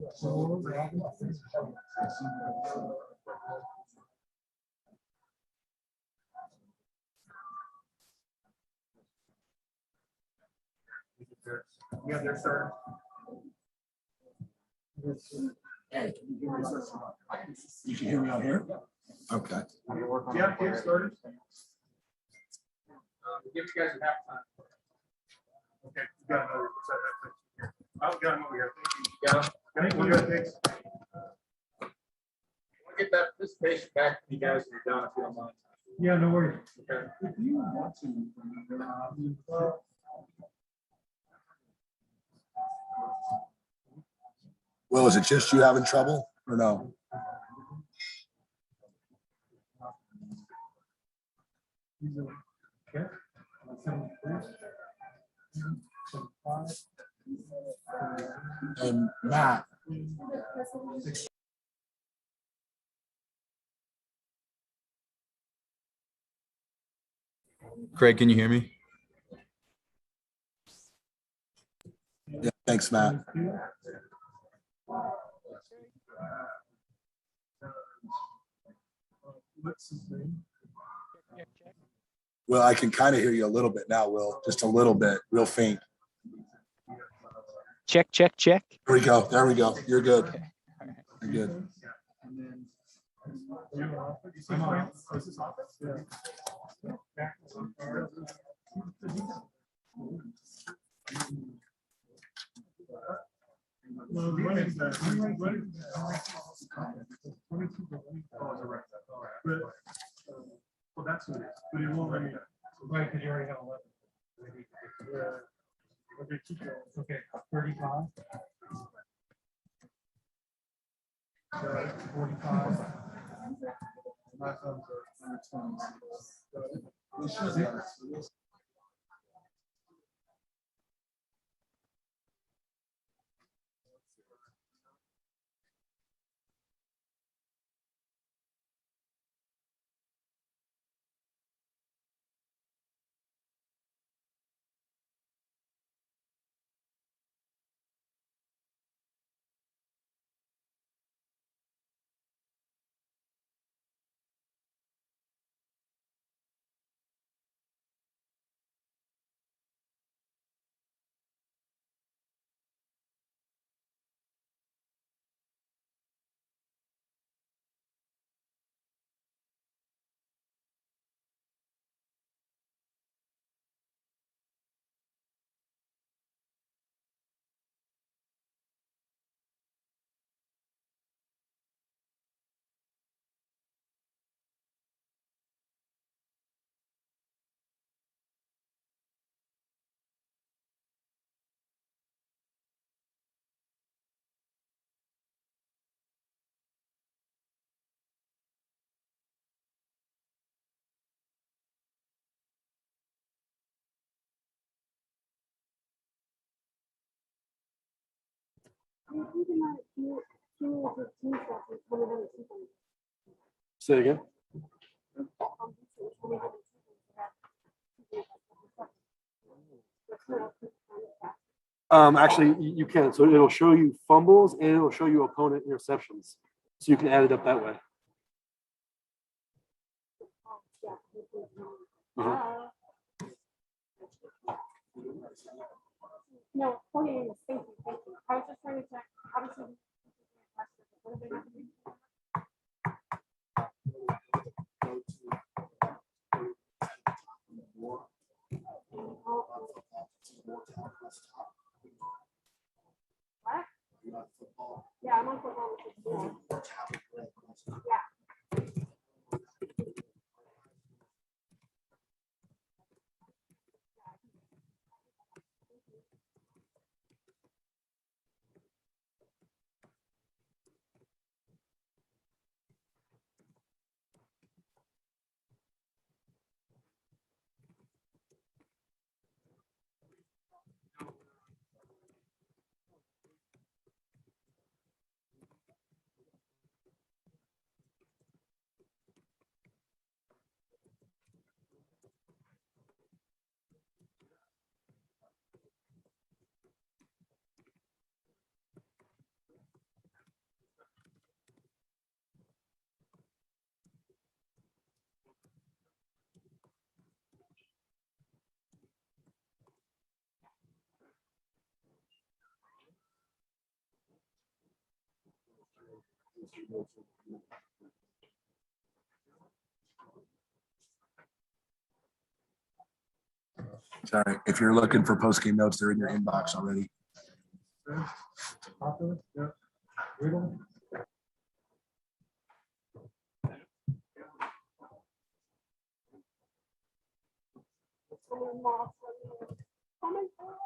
Yeah, they're starting. You can hear me out here? Okay. Yeah, get started. Give you guys a half time. Okay, you got another. I've got another here. Thank you. Yeah, I think we're good. Thanks. We'll get that participation back to you guys when you're done if you don't mind. Yeah, no worries. Okay. If you want to. Well, is it just you having trouble or no? Okay. And Matt. Craig, can you hear me? Yeah, thanks, Matt. What's his name? Well, I can kind of hear you a little bit now, Will. Just a little bit, real faint. Check. There we go. There we go. You're good. Okay. You're good. Well, what is that? Well, that's what it is, but it won't let me. Right, because you already have 11. Okay, keep going. Okay, 35. 45. Last ones are under 20. Say again. Actually, you can. So it'll show you fumbles and it'll show you opponent interceptions. So you can add it up that way. No, thank you. I was just trying to check. Obviously, what? Yeah, I'm on football. Yeah. Sorry, if you're looking for post-game notes, they're in your inbox already. Popular, yeah. Riddle. Someone lost them. Oh my God.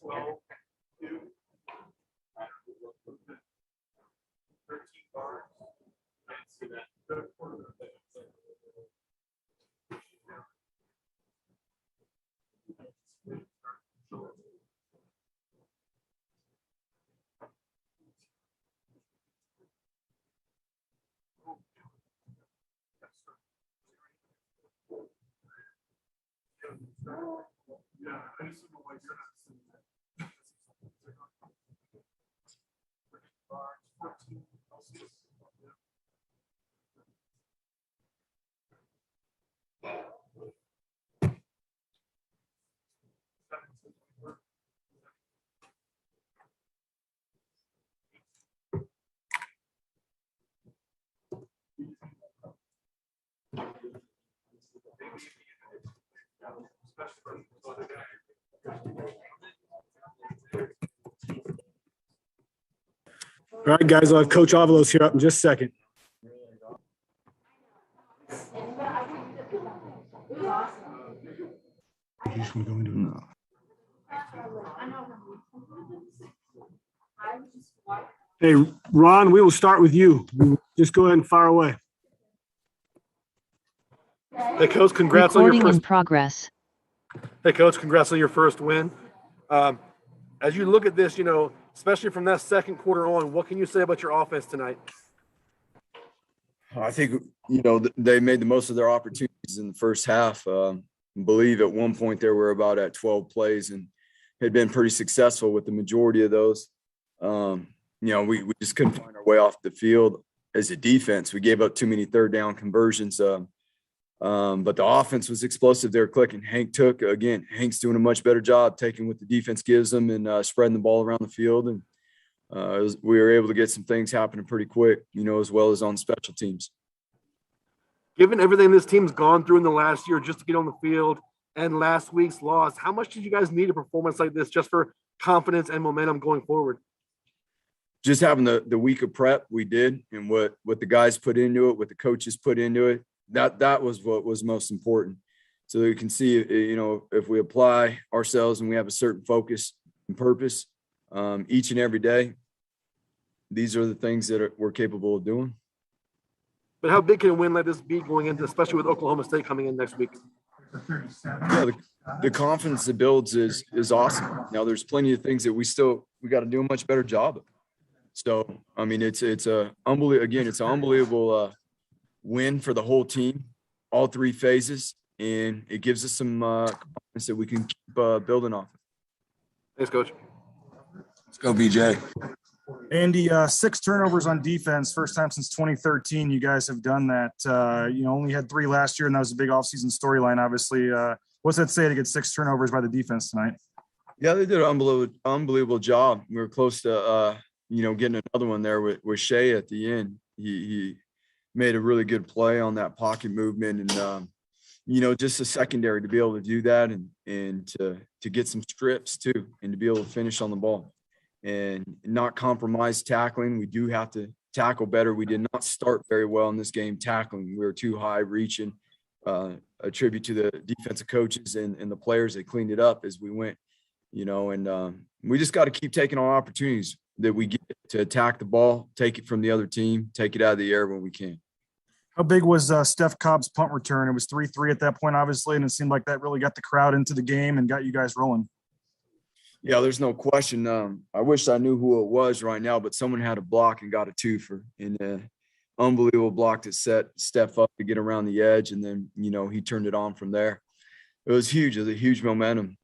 Well, 2. 13 bars. I didn't see that. Third quarter. Yeah, I just don't know why you're not seeing that. 14 Celsius. All right, guys, I'll have Coach Avalos here up in just a second. Hey, Ron, we will start with you. Just go ahead and fire away. Hey, Coach, congrats on your Recording in first. progress. Hey, Coach, congrats on your first win. As you look at this, especially from that second quarter on, what can you say about your offense tonight? I think, they made the most of their opportunities in the first half. I believe at one point there were about at 12 plays and had been pretty successful with the majority of those. We just couldn't find our way off the field as a defense. We gave up too many third down conversions. But the offense was explosive. They were clicking. Hank's doing a much better job taking what the defense gives them and spreading the ball around the field. And we were able to get some things happening pretty quick, as well as on special teams. Given everything this team's gone through in the last year just to get on the field and last week's loss, how much did you guys need a performance like this just for confidence and momentum going forward? Just having the week of prep we did, and what the guys put into it, what the coaches put into it, that was what was most important. So you can see, if we apply ourselves and we have a certain focus and purpose each and every day, these are the things that we're capable of doing. But how big can a win like this be going into, especially with Oklahoma State coming in next week? Yeah, the confidence it builds is awesome. Now there's plenty of things that we got to do a much better job of. So, I mean, it's an unbelievable win for the whole team, all three phases, and it gives us some confidence that we can keep building off. Thanks, Coach. Let's go, BJ. Andy, 6 turnovers on defense, first time since 2013. You guys have done that. Only had 3 last year, and that was a big offseason storyline, obviously. What's that say to get 6 turnovers by the defense tonight? Yeah, they did an unbelievable job. We were close to, getting another one there with Shea at the end. He made a really good play on that pocket movement, and just a secondary to be able to do that and to get some strips too, and to be able to finish on the ball and not compromise tackling. We do have to tackle better. We did not start very well in this game tackling. We were too high reaching. A tribute to the defensive coaches and the players that cleaned it up as we went, and we just got to keep taking our opportunities that we get to attack the ball, take it from the other team, take it out of the air when we can. How big was Steph Cobb's punt return? It was 3-3 at that point, obviously, and it seemed like that really got the crowd into the game and got you guys rolling. Yeah, there's no question. I wish I knew who it was right now, but someone had a block and got a twofer. And unbelievable block that set Steph up to get around the edge, and then he turned it on from there. It was huge. It was a huge momentum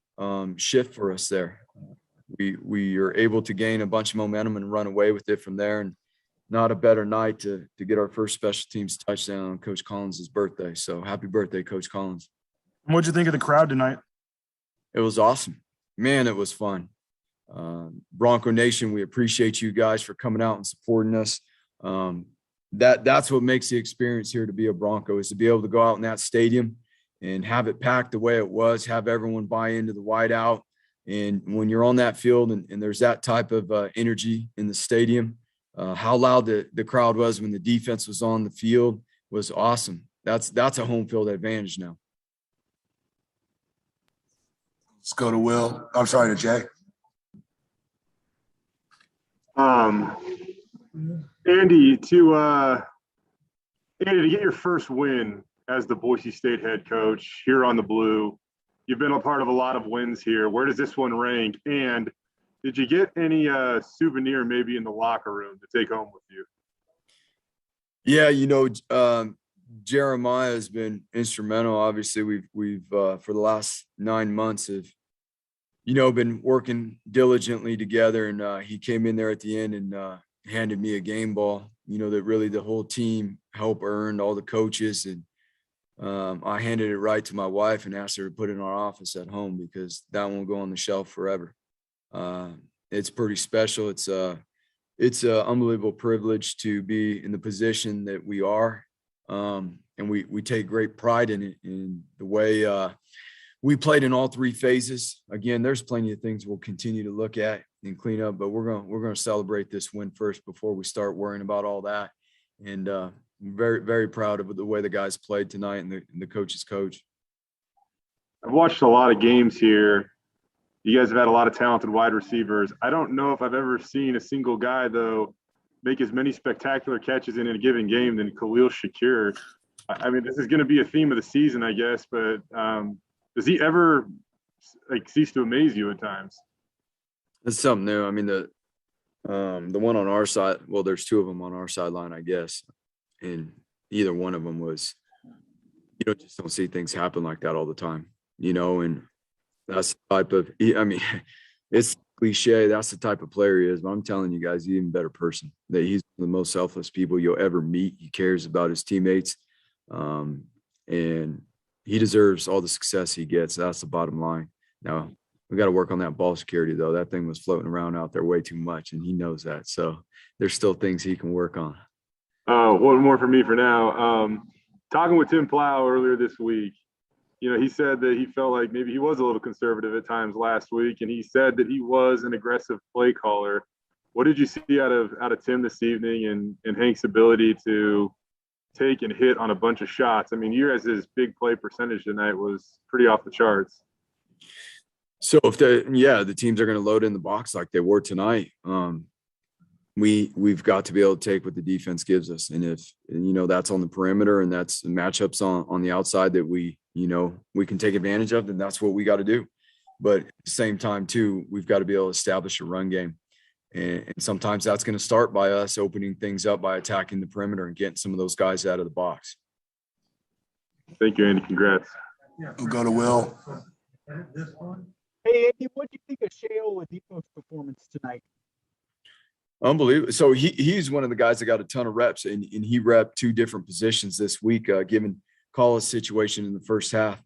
shift for us there. We are able to gain a bunch of momentum and run away with it from there. And not a better night to get our first special teams touchdown on Coach Collins' birthday. So happy birthday, Coach Collins. What'd you think of the crowd tonight? It was awesome. Man, it was fun. Bronco Nation, we appreciate you guys for coming out and supporting us. That's what makes the experience here to be a Bronco, is to be able to go out in that stadium and have it packed the way it was, have everyone buy into the whiteout. And when you're on that field and there's that type of energy in the stadium, how loud the crowd was when the defense was on the field was awesome. That's a home field advantage now. Let's go to Will. I'm sorry, to Jay. Andy, to get your first win as the Boise State head coach here on the Blue, you've been a part of a lot of wins here. Where does this one rank? And did you get any souvenir maybe in the locker room to take home with you? Yeah, Jeremiah has been instrumental. Obviously, we've for the last 9 months have been working diligently together, and he came in there at the end and handed me a game ball, that really the whole team helped earn, all the coaches. And I handed it right to my wife and asked her to put it in our office at home because that won't go on the shelf forever. It's pretty special. It's an unbelievable privilege to be in the position that we are. And we take great pride in it, in the way we played in all 3 phases. Again, there's plenty of things we'll continue to look at and clean up, but we're going to celebrate this win first before we start worrying about all that. And I'm very, very proud of the way the guys played tonight and the coach's coach. I've watched a lot of games here. You guys have had a lot of talented wide receivers. I don't know if I've ever seen a single guy, though, make as many spectacular catches in a given game than Khalil Shakir. I mean, this is going to be a theme of the season, I guess, but does he ever cease to amaze you at times? It's something new. I mean, the one on our side, well, there's 2 of them on our sideline, I guess. And either one of them was, just don't see things happen like that all the time, and that's the type of, it's cliche. That's the type of player he is, but I'm telling you guys, he's an even better person. That he's one of the most selfless people you'll ever meet. He cares about his teammates. And he deserves all the success he gets. That's the bottom line. Now, We got to work on that ball security, though. That thing was floating around out there way too much, and he knows that. So there's still things he can work on. One more for me for now. Talking with Tim Plow earlier this week, he said that he felt like maybe he was a little conservative at times last week, and he said that he was an aggressive play caller. What did you see out of Tim this evening and Hank's ability to take and hit on a bunch of shots? I mean, you guys' big play percentage tonight was pretty off the charts. So if the teams are going to load in the box like they were tonight, we've got to be able to take what the defense gives us. And if, that's on the perimeter and that's matchups on the outside that we can take advantage of, then that's what we got to do. But at the same time too, we've got to be able to establish a run game. And sometimes that's going to start by us opening things up by attacking the perimeter and getting some of those guys out of the box. Thank you, Andy. Congrats. We'll go to Will. Hey, Andy, what do you think of Shea Oladipo's performance tonight? Unbelievable. So he's one of the guys that got a ton of reps, and he repped 2 different positions this week, given Collins' situation in the first half.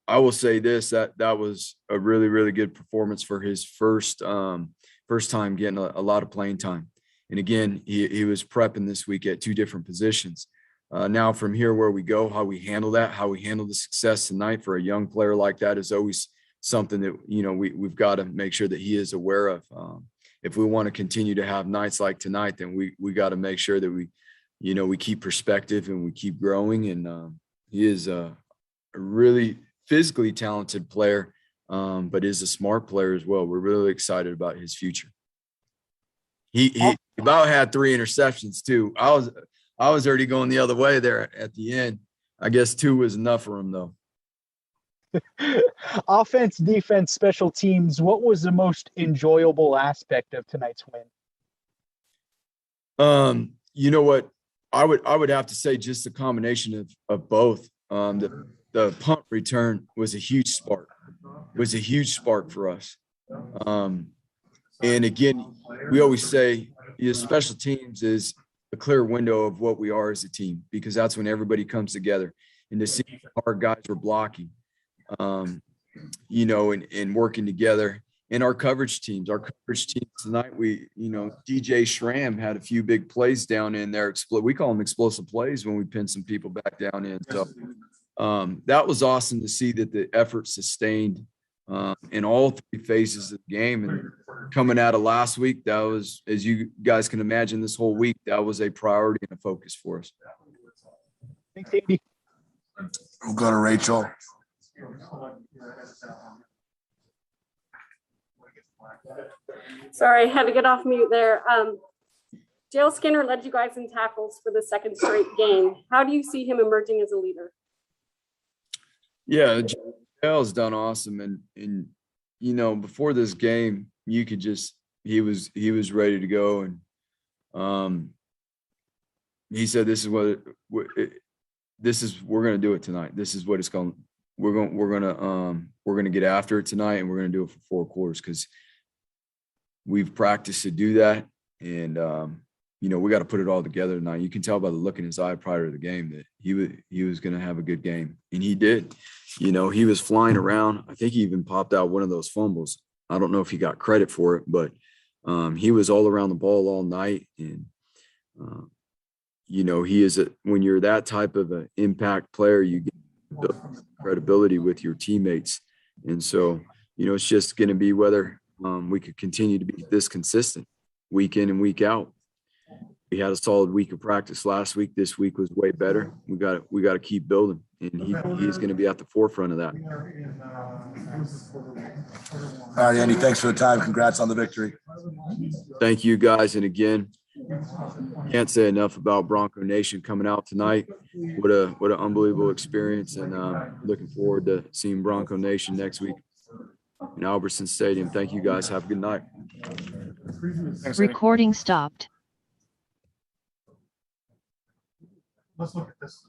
I will say this, that was a really, really good performance for his first time getting a lot of playing time. And again, he was prepping this week at 2 different positions. Now from here, where we go, how we handle that, how we handle the success tonight for a young player like that is always something that, we've got to make sure that he is aware of. If we want to continue to have nights like tonight, then we got to make sure that we keep perspective and we keep growing. And he is a really physically talented player, but is a smart player as well. We're really excited about his future. He about had 3 interceptions too. I was already going the other way there at the end. I guess 2 was enough for him though. Offense, defense, special teams. What was the most enjoyable aspect of tonight's win? You know what? I would have to say just the combination of both. The punt return was a huge spark. Was a huge spark for us. And again, we always say special teams is a clear window of what we are as a team, because that's when everybody comes together. And to see our guys were blocking, and working together. And our coverage teams tonight, DJ Schramm had a few big plays down in there. We call them explosive plays when we pin some people back down in. So that was awesome to see that the effort sustained in all 3 phases of the game. And coming out of last week, that was, as you guys can imagine, this whole week, that was a priority and a focus for us. Thanks, Andy. We'll go to Rachel. Sorry, I had to get off mute there. Jalen Skinner led you guys in tackles for the 2nd straight game. How do you see him emerging as a leader? Yeah, Jalen's done awesome. And before this game, you could just he was ready to go. And he said, we're going to do it tonight. This is what it's going. We're going to get after it tonight, and we're going to do it for 4 quarters, because we've practiced to do that. And we got to put it all together tonight. You can tell by the look in his eye prior to the game that he was going to have a good game, and he did. He was flying around. I think he even popped out one of those fumbles. I don't know if he got credit for it, but he was all around the ball all night. And he is when you're that type of an impact player, you get the credibility with your teammates. And so, it's just going to be whether we could continue to be this consistent week in and week out. We had a solid week of practice last week. This week was way better. We got to keep building, and he's going to be at the forefront of that. All right, Andy, thanks for the time. Congrats on the victory. Thank you, guys. And again, can't say enough about Bronco Nation coming out tonight. What an unbelievable experience, and looking forward to seeing Bronco Nation next week in Albertson Stadium. Thank you, guys. Have a good night. Recording stopped. Let's look at this.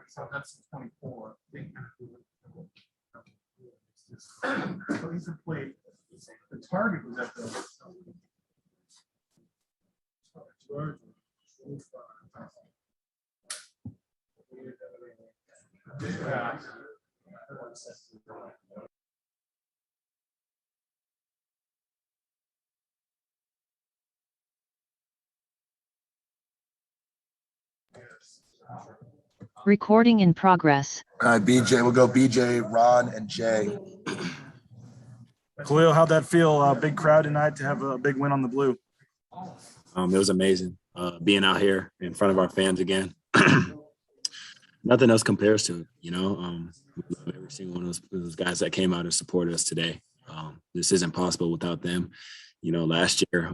So that's 24. So he's played. The target was at the Recording in progress. All right, BJ, we'll go BJ, Ron, and Jay. Khalil, how'd that feel? Big crowd tonight to have a big win on the blue. It was amazing being out here in front of our fans again. Nothing else compares to it, you know. We love every single one of those guys that came out and supported us today. This isn't possible without them. You know, last year,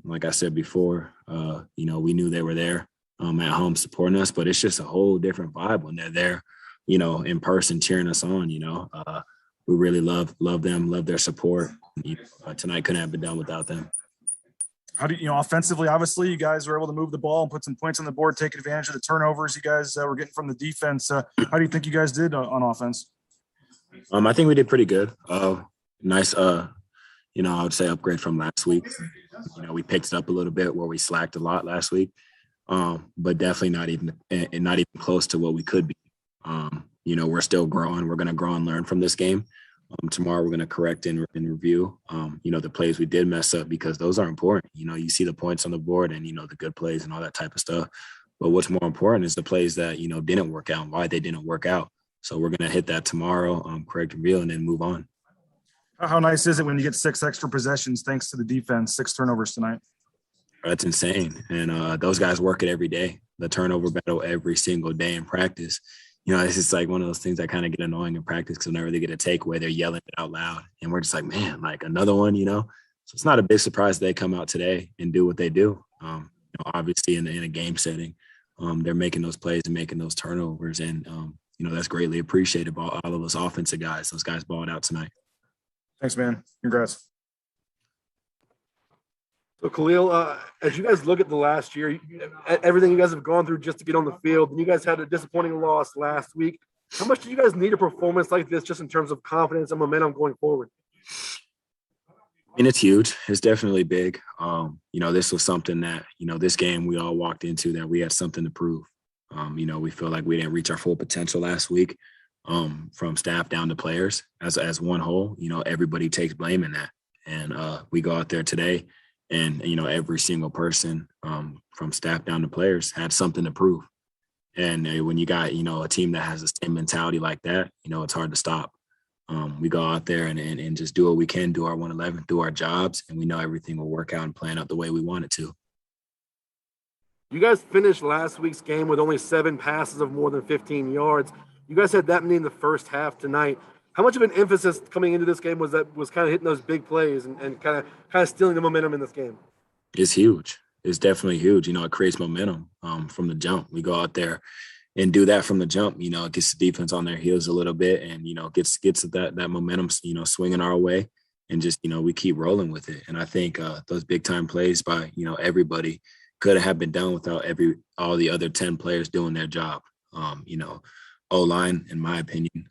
like I said before, you know, we knew they were there at home supporting us, but it's just a whole different vibe when they're there, you know, in person cheering us on. You know, we really love them, love their support. You know, tonight couldn't have been done without them. How do you know, offensively, obviously you guys were able to move the ball and put some points on the board, take advantage of the turnovers you guys were getting from the defense. How do you think you guys did on offense? I think we did pretty good. Nice, you know, I would say upgrade from last week. You know, we picked it up a little bit where we slacked a lot last week, but definitely not even close to what we could be. You know, we're still growing. We're going to grow and learn from this game. Tomorrow we're going to correct and review, you know, the plays we did mess up, because those are important. You know, you see the points on the board and, you know, the good plays and all that type of stuff. But what's more important is the plays that, you know, didn't work out and why they didn't work out. So we're going to hit that tomorrow, correct and review, and then move on. How nice is it when you get 6 extra possessions thanks to the defense, 6 turnovers tonight? That's insane. And those guys work it every day, the turnover battle every single day in practice. You know, it's just like one of those things that kind of get annoying in practice, because whenever they get a takeaway, they're yelling it out loud. And we're just like, man, like another one, you know? So it's not a big surprise they come out today and do what they do. You know, obviously in a game setting, they're making those plays and making those turnovers. And, you know, that's greatly appreciated by all of us offensive guys. Those guys balled out tonight. Thanks, man. Congrats. So Khalil, as you guys look at the last year, everything you guys have gone through just to get on the field, and you guys had a disappointing loss last week. How much do you guys need a performance like this just in terms of confidence and momentum going forward? And it's huge. It's definitely big. You know, this was something that, you know, this game we all walked into that we had something to prove. You know, we feel like we didn't reach our full potential last week, from staff down to players as one whole. You know, everybody takes blame in that. And we go out there today, and, you know, every single person, from staff down to players, had something to prove. And when you got, you know, a team that has the same mentality like that, you know, it's hard to stop. We go out there and just do what we can, do our 111, do our jobs, and we know everything will work out and plan out the way we want it to. You guys finished last week's game with only 7 passes of more than 15 yards. You guys had that many in the first half tonight. How much of an emphasis coming into this game was kind of hitting those big plays and kind of stealing the momentum in this game? It's huge. It's definitely huge. You know, it creates momentum from the jump. We go out there and do that from the jump. You know, it gets the defense on their heels a little bit, and, you know, gets that momentum, you know, swinging our way, and just, you know, we keep rolling with it. And I think those big time plays by, you know, everybody could have been done without all the other 10 players doing their job. You know, O-line, in my opinion,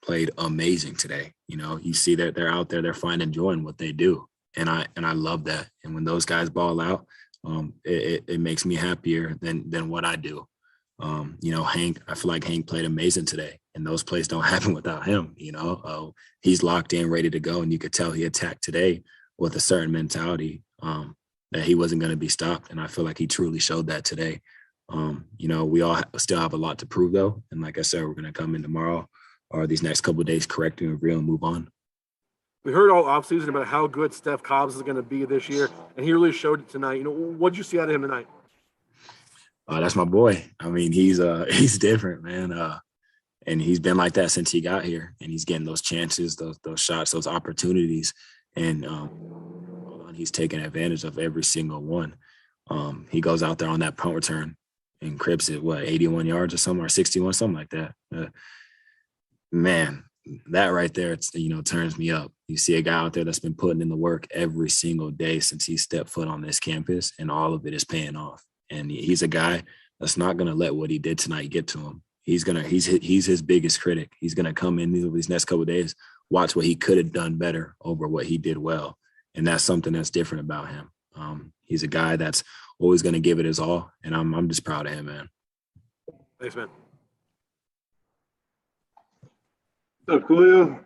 played amazing today. You know, you see that they're out there, they're finding joy in what they do. And I love that. And when those guys ball out, it makes me happier than what I do. You know, Hank, I feel like Hank played amazing today, and those plays don't happen without him. You know, he's locked in, ready to go. And you could tell he attacked today with a certain mentality, that he wasn't going to be stopped. And I feel like he truly showed that today. You know, we all still have a lot to prove though. And like I said, we're going to come in tomorrow or these next couple of days, correct and reveal and move on. We heard all offseason about how good Steph Cobbs is going to be this year, and he really showed it tonight. You know, what did you see out of him tonight? That's my boy. I mean, he's different, man. And he's been like that since he got here, and he's getting those chances, those shots, those opportunities, and he's taking advantage of every single one. He goes out there on that punt return and crips it, 81 yards or something, or 61, something like that. Man, that right there, it's, you know, turns me up. You see a guy out there that's been putting in the work every single day since he stepped foot on this campus, and all of it is paying off. And he's a guy that's not going to let what he did tonight get to him. He's his biggest critic. He's going to come in these next couple of days, watch what he could have done better over what he did well. And that's something that's different about him. He's a guy that's always going to give it his all. And I'm just proud of him, man. Thanks, man. What's up, Khalil?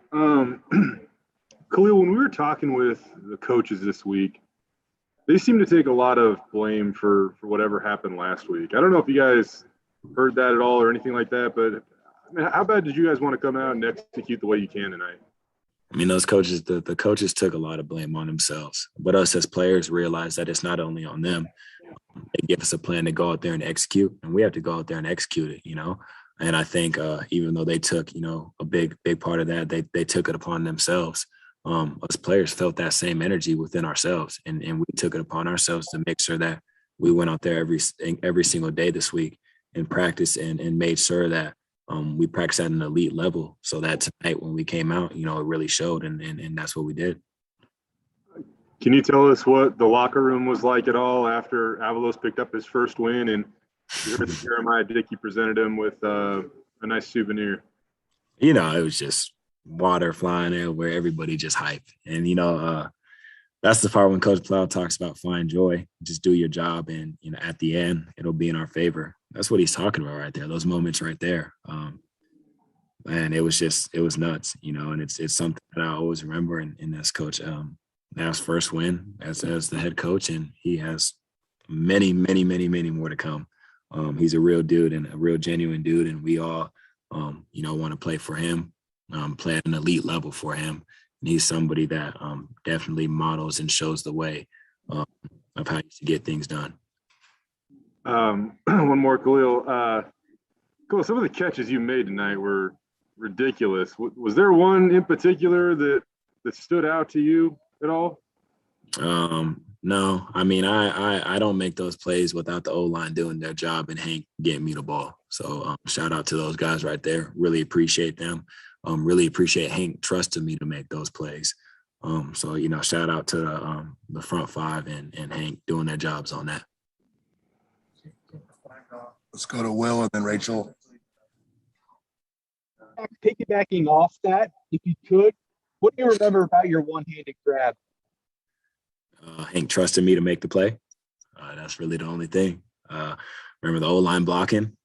Khalil, when we were talking with the coaches this week, they seem to take a lot of blame for whatever happened last week. I don't know if you guys heard that at all or anything like that, but I mean, how bad did you guys want to come out and execute the way you can tonight? I mean, those coaches, the coaches took a lot of blame on themselves, but us as players realized that it's not only on them. They give us a plan to go out there and execute, and we have to go out there and execute it, And I think even though they took, a big part of that, they took it upon themselves. Us players felt that same energy within ourselves, and we took it upon ourselves to make sure that we went out there every single day this week and practiced and made sure that we practiced at an elite level, so that tonight when we came out, it really showed, and that's what we did. Can you tell us what the locker room was like at all after Avalos picked up his first win and you heard that Jeremiah Dickey presented him with a nice souvenir? It was just water flying everywhere, everybody just hyped. And, that's the part when Coach Plow talks about find joy, just do your job. And, at the end, it'll be in our favor. That's what he's talking about right there, those moments right there. And it was nuts, and it's something that I always remember. And that's Coach Nav's first win as the head coach, and he has many, many, many, many more to come. He's a real dude and a real genuine dude, and we all, want to play for him, play at an elite level for him. And he's somebody that definitely models and shows the way of how to get things done. One more, Khalil. Cool. Some of the catches you made tonight were ridiculous. Was there one in particular that stood out to you at all? No. I mean, I don't make those plays without the O-line doing their job and Hank getting me the ball. So shout out to those guys right there. Really appreciate them. Really appreciate Hank trusting me to make those plays. So, shout out to the front five and Hank doing their jobs on that. Let's go to Will and then Rachel. Piggybacking off that, if you could, what do you remember about your one-handed grab? Hank trusted me to make the play. That's really the only thing. Remember the O-line blocking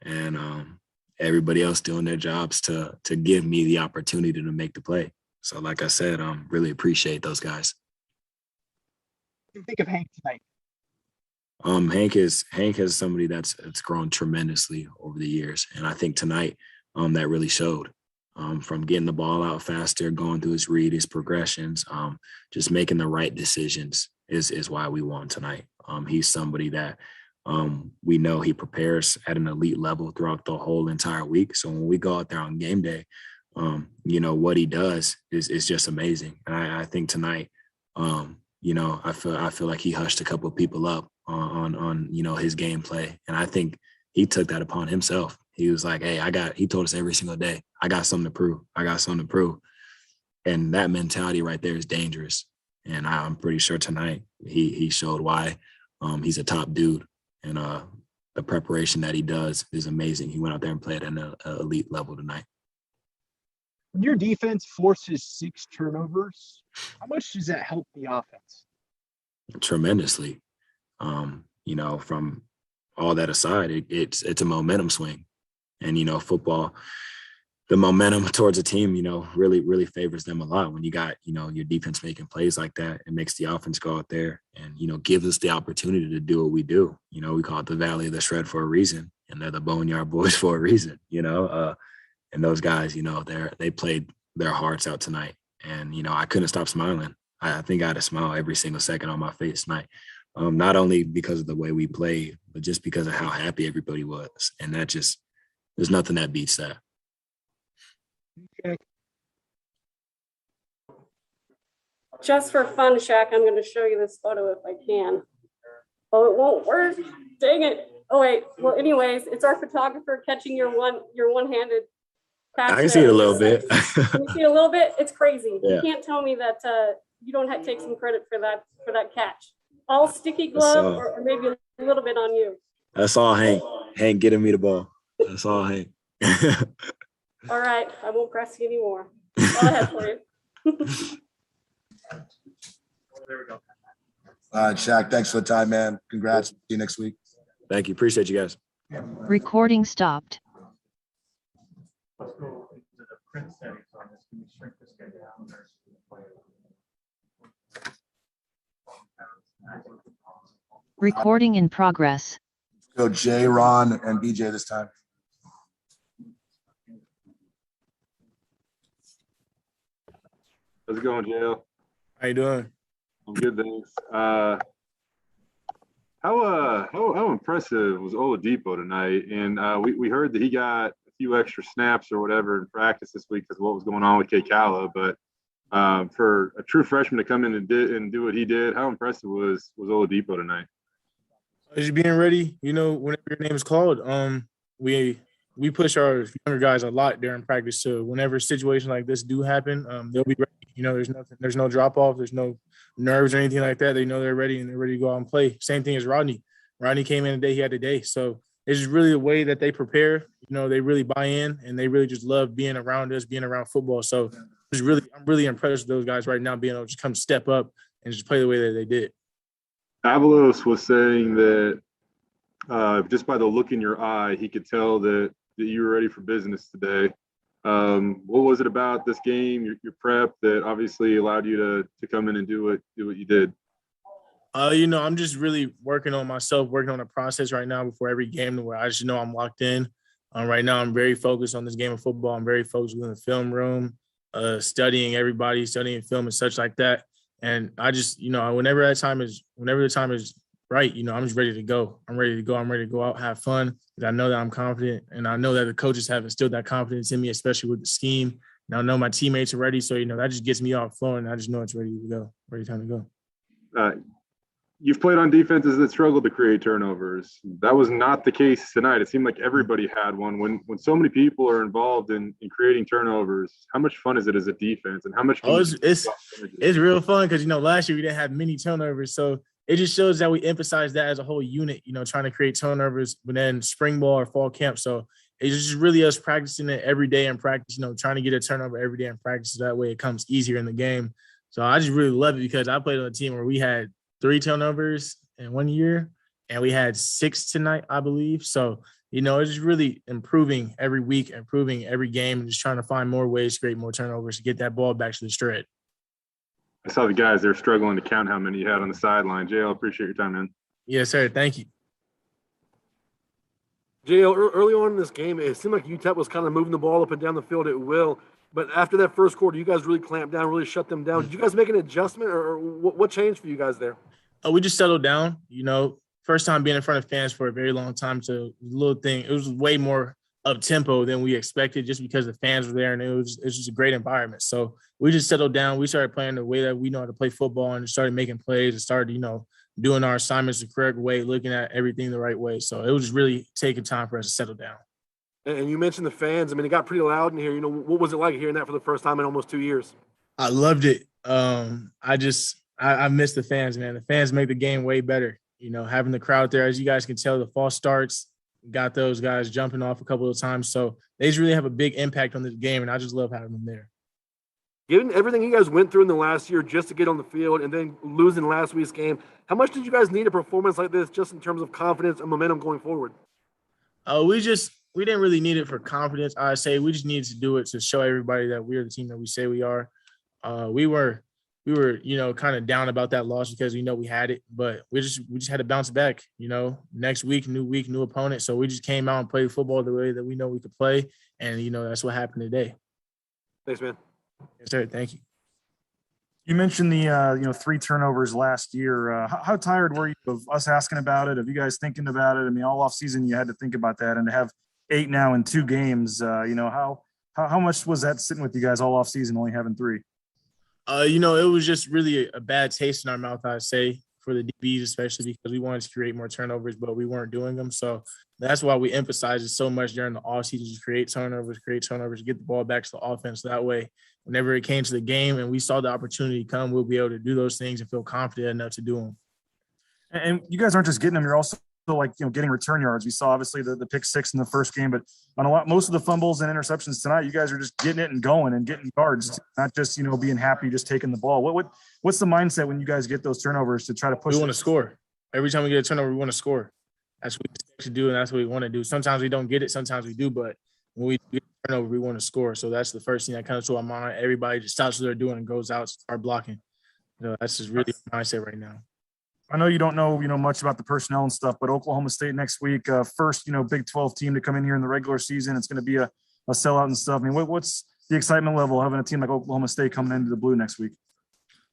and everybody else doing their jobs to give me the opportunity to make the play. So like I said, really appreciate those guys. What do you think of Hank tonight? Hank is somebody that's grown tremendously over the years. And I think tonight that really showed. From getting the ball out faster, going through his read, his progressions, just making the right decisions is why we won tonight. He's somebody that we know he prepares at an elite level throughout the whole entire week. So when we go out there on game day, what he does is just amazing. And I think tonight, I feel like he hushed a couple of people up on his gameplay. And I think he took that upon himself. He was like, hey, he told us every single day, I got something to prove. And that mentality right there is dangerous. And I'm pretty sure tonight he showed why he's a top dude. And the preparation that he does is amazing. He went out there and played at an elite level tonight. When your defense forces 6 turnovers, how much does that help the offense? Tremendously. From all that aside, it's a momentum swing. And, football, the momentum towards a team, really, really favors them a lot. When you got, your defense making plays like that, it makes the offense go out there and, gives us the opportunity to do what we do. We call it the Valley of the Shred for a reason, and they're the Boneyard Boys for a reason, and those guys, they played their hearts out tonight. And, I couldn't stop smiling. I think I had a smile every single second on my face tonight. Not only because of the way we played, but just because of how happy everybody was. And that just, there's nothing that beats that. Okay. Just for fun, Shaq, I'm going to show you this photo if I can. Oh, it won't work. Dang it. Oh, wait. Well, anyways, it's our photographer catching your one-handed catch. I can see it a little bit. Can you see it a little bit? It's crazy. Yeah. You can't tell me that you don't have to take some credit for that catch. All sticky glove or maybe a little bit on you. That's all Hank. Hank getting me the ball. That's all Hank. All right. I won't press you anymore. All I have for you. There we go. All right, Shaq, thanks for the time, man. Congrats. See you next week. Thank you. Appreciate you guys. Recording stopped. print settings on this. Can you shrink this guy down? Recording in progress. Go Jay, Ron, and BJ this time. How's it going, JL? How you doing? I'm good, thanks. How impressive was Oladipo tonight? And we heard that he got a few extra snaps or whatever in practice this week because of what was going on with Kala. But for a true freshman to come in and do what he did, how impressive was Oladipo tonight? As being ready, whenever your name is called, we push our younger guys a lot during practice. So whenever situations like this do happen, they'll be ready. There's no drop off, there's no nerves or anything like that. They know they're ready and they're ready to go out and play. Same thing as Rodney. Rodney came in today, he had a day. So it's just really the way that they prepare. They really buy in and they really just love being around us, being around football. So I'm really impressed with those guys right now being able to just come step up and just play the way that they did. Avalos was saying that just by the look in your eye, he could tell that you were ready for business today. What was it about this game, your prep, that obviously allowed you to come in and do what you did? I'm just really working on myself, working on the process right now before every game where I just know I'm locked in. Right now, I'm very focused on this game of football. I'm very focused in the film room, studying everybody, studying film and such like that. And I just, whenever the time is right, I'm just ready to go. I'm ready to go out, have fun. I know that I'm confident, and I know that the coaches have instilled that confidence in me, especially with the scheme. And I know my teammates are ready, so that just gets me off flowing. I just know it's ready to go, time to go. You've played on defenses that struggled to create turnovers. That was not the case tonight. It seemed like everybody had one. When so many people are involved in creating turnovers, how much fun is it as a defense, and how much? It's real fun because last year we didn't have many turnovers, so it just shows that we emphasize that as a whole unit, trying to create turnovers within spring ball or fall camp. So it's just really us practicing it every day in practice, trying to get a turnover every day in practice. So that way it comes easier in the game. So I just really love it because I played on a team where we had 3 turnovers in 1 year and we had 6 tonight, I believe. So, it's just really improving every week, improving every game, and just trying to find more ways to create more turnovers to get that ball back to the straight. I saw the guys, they're struggling to count how many you had on the sideline. JL, appreciate your time, man. Yes, sir. Thank you. JL, early on in this game, it seemed like UTEP was kind of moving the ball up and down the field at will. But after that first quarter, you guys really clamped down, really shut them down. Did you guys make an adjustment, or what changed for you guys there? We just settled down. First time being in front of fans for a very long time. So a little thing, it was way more up tempo than we expected just because the fans were there and it was just a great environment. So we just settled down. We started playing the way that we know how to play football and started making plays and started, doing our assignments the correct way, looking at everything the right way. So it was just really taking time for us to settle down. And you mentioned the fans. I mean, it got pretty loud in here. What was it like hearing that for the first time in almost 2 years? I loved it. I miss the fans, man. The fans make the game way better. Having the crowd there, as you guys can tell, the false starts got those guys jumping off a couple of times. So they just really have a big impact on this game, and I just love having them there. Given everything you guys went through in the last year just to get on the field and then losing last week's game, how much did you guys need a performance like this just in terms of confidence and momentum going forward? We didn't really need it for confidence. I say we just needed to do it to show everybody that we are the team that we say we are. We were, kind of down about that loss because we had it, but we just had to bounce back. Next week, new opponent. So we just came out and played football the way that we know we could play, and that's what happened today. Thanks, man. Yes, sir. Thank you. You mentioned the 3 turnovers last year. How tired were you of us asking about it? Of you guys thinking about it? I mean, all off season you had to think about that, and to have 8 now in 2 games. How much was that sitting with you guys all off season, only having 3? It was just really a bad taste in our mouth, I'd say, for the DBs, especially because we wanted to create more turnovers, but we weren't doing them. So that's why we emphasized it so much during the offseason, just create turnovers, get the ball back to the offense. That way, whenever it came to the game and we saw the opportunity come, we'll be able to do those things and feel confident enough to do them. And you guys aren't just getting them, you're also getting return yards. We saw obviously the pick 6 in the first game, but on most of the fumbles and interceptions tonight, you guys are just getting it and going and getting yards, not just, being happy just taking the ball. What's the mindset when you guys get those turnovers to try to push? We want to score. Every time we get a turnover, we want to score. That's what we expect to do, and that's what we want to do. Sometimes we don't get it, sometimes we do, but when we get a turnover, we want to score. So that's the first thing that comes to our mind. Everybody just stops what they're doing and goes out, start blocking. That's just really my mindset right now. I know you don't know, much about the personnel and stuff, but Oklahoma State next week, first, Big 12 team to come in here in the regular season. It's going to be a sellout and stuff. I mean, what's the excitement level having a team like Oklahoma State coming into the blue next week?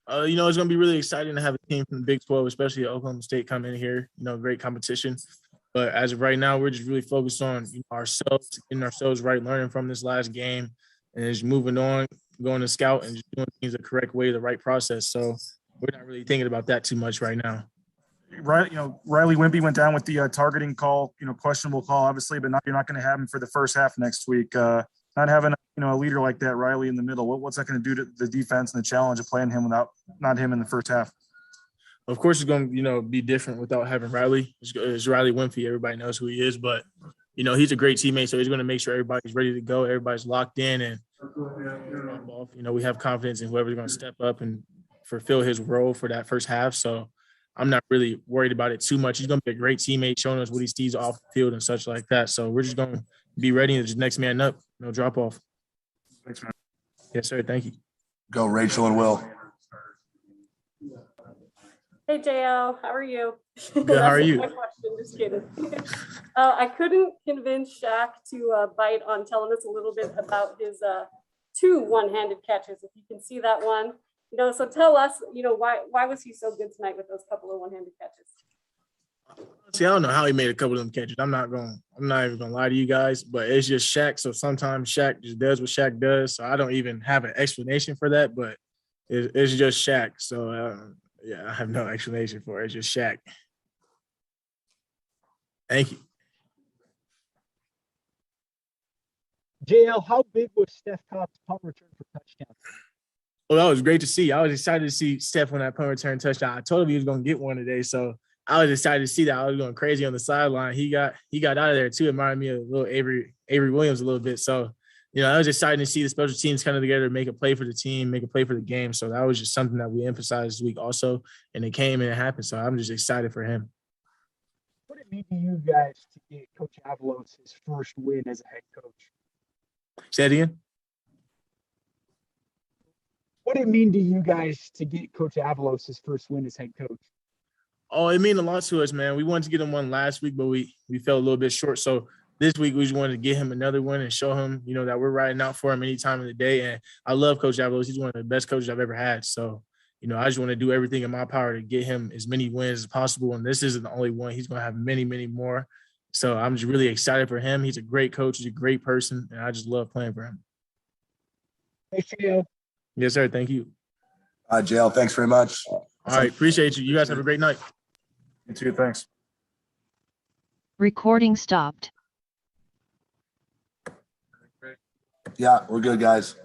It's going to be really exciting to have a team from the Big 12, especially Oklahoma State, come in here. Great competition. But as of right now, we're just really focused on ourselves, getting ourselves right, learning from this last game, and just moving on, going to scout and just doing things the correct way, the right process. So we're not really thinking about that too much right now. Right, Riley Wimpy went down with the targeting call, questionable call, obviously, but you're not going to have him for the first half next week. Not having a leader like that, Riley in the middle, what's that going to do to the defense and the challenge of playing him without not him in the first half? Of course, it's going to be different without having Riley. It's Riley Wimpy. Everybody knows who he is, but he's a great teammate, so he's going to make sure everybody's ready to go, everybody's locked in, and we have confidence in whoever's going to step up and fulfill his role for that first half. So I'm not really worried about it too much. He's going to be a great teammate, showing us what he sees off the field and such like that. So we're just going to be ready and just next man up, no drop off. Thanks, man. Yes, sir. Thank you. Go Rachel and Will. Hey, JL, how are you? Good, how are you? My question, just kidding. I couldn't convince Shaq to bite on telling us a little bit about his 2 one-handed catches. If you can see that one, so tell us, why was he so good tonight with those couple of one-handed catches? See, I don't know how he made a couple of them catches. I'm not even gonna lie to you guys, but it's just Shaq. So sometimes Shaq just does what Shaq does. So I don't even have an explanation for that, but it's just Shaq. So I have no explanation for it. It's just Shaq. Thank you. JL, how big was Steph Cobb's punt return for touchdown? Well, that was great to see. I was excited to see Steph on that punt return touchdown. I told him he was going to get one today, so I was excited to see that. I was going crazy on the sideline. He got out of there too. It reminded me of a little Avery Williams a little bit. So, I was excited to see the special teams come together, make a play for the team, make a play for the game. So that was just something that we emphasized this week also, and it came and it happened. So I'm just excited for him. What did it mean to you guys to get Coach Avalos his first win as a head coach? Say that again? What did it mean to you guys to get Coach Avalos his first win as head coach? Oh, it meant a lot to us, man. We wanted to get him one last week, but we fell a little bit short. So this week we just wanted to get him another one and show him, that we're riding out for him any time of the day. And I love Coach Avalos. He's one of the best coaches I've ever had. So, I just want to do everything in my power to get him as many wins as possible. And this isn't the only one. He's going to have many, many more. So I'm just really excited for him. He's a great coach. He's a great person. And I just love playing for him. Thanks, JL. Yes, sir. Thank you. JL, thanks very much. All right. Appreciate you. You guys have a great night. You too. Thanks. Recording stopped. Yeah, we're good, guys.